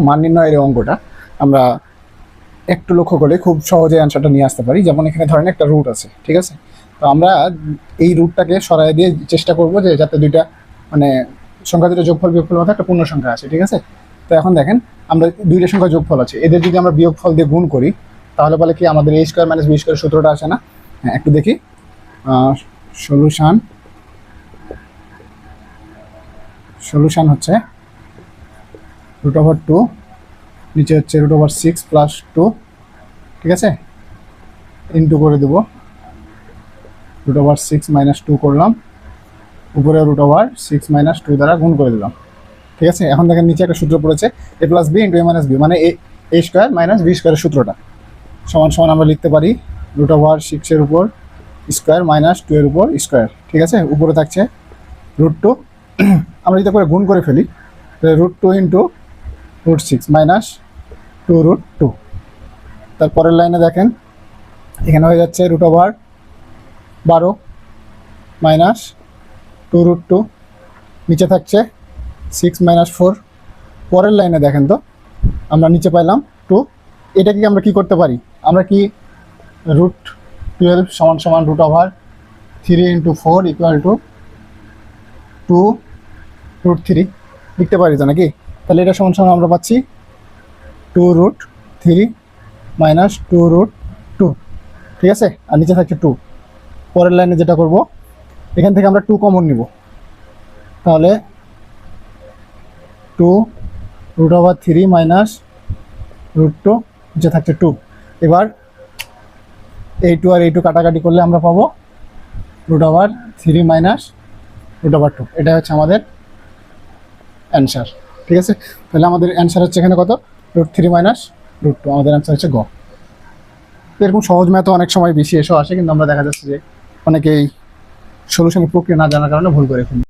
মান নির্ণয়ের এই অঙ্কটা আমরা একটু লক্ষ্য করলে খুব সহজে অ্যান্সারটা নিয়ে আসতে পারি। যেমন এখানে ধরেন একটা রুট আছে, ঠিক আছে? তো আমরা এই রুটটাকে সরাই দিয়ে চেষ্টা করব যে যাতে দুইটা মানে সংখ্যা দুটো যোগফল বিয়োগফলের মধ্যে একটা পূর্ণ সংখ্যা আছে, ঠিক আছে? তো এখন দেখেন আমরা দুইটা সংখ্যা যোগফল আছে, এদের যদি আমরা বিয়োগফল দিয়ে গুণ করি তাহলে বলে কি আমাদের a স্কোয়ার মাইনাস বি স্কোয়ারের সূত্রটা আসে না? হ্যাঁ, একটু দেখি। সলিউশন হচ্ছে √2, নিচে হচ্ছে √6 প্লাস 2, ঠিক আছে? ইন্টু করে দেবো √6 মাইনাস 2 করলাম, উপরে √6 মাইনাস 2 দ্বারা গুণ করে দিলাম, ঠিক আছে? এখন দেখেন নিচে একটা সূত্র পড়েছে a plus B into a minus B, মানে a স্কোয়ার মাইনাস বি স্কোয়ারের সূত্রটা সমান সমান আমরা লিখতে পারি √6 এর উপর স্কোয়ার মাইনাস 2 এর উপর স্কোয়ার, ঠিক আছে? উপরে থাকছে √2, আমরা যদি করে গুণ করে ফেলি √2 ইন্টু √6 মাইনাস 2√2। তারপরের লাইনে দেখেন এখানে হয়ে যাচ্ছে √12 মাইনাস 2√2, নিচে থাকছে 6 মাইনাস 4। পরের লাইনে দেখেন তো আমরা নিচে পাইলাম 2, এটাকে আমরা কি করতে পারি? আমরা কি √12 সমান সমান √3 ইন্টু 4 ইকুয়াল টু 2√3 লিখতে পারি তো নাকি? তাহলে এটা সমান সমান আমরা পাচ্ছি 2√3 মাইনাস 2√2, ঠিক আছে? আর নিচে থাকছে 2। পরের লাইনে যেটা করব এখান থেকে আমরা 2 কমন নিব, তাহলে 2√3 মাইনাস √2, নিচে থাকছে 2। এবার এই 2 আর এই 2 কাটাকাটি করলে আমরা পাবো √3 মাইনাস √2। এটা হচ্ছে আমাদের অ্যান্সার, ঠিক আছে? তাহলে আমাদের অ্যান্সার হচ্ছে এখানে কত? √3 মাইনাস √2, আমাদের অ্যান্সার হচ্ছে গ। এরকম সহজ ম্যাথও অনেক সময় বেশি এসেও আসে, কিন্তু আমরা দেখা যাচ্ছে যে অনেকেই সলিউশনের প্রক্রিয়া না জানার কারণে ভুল করে ফেলি।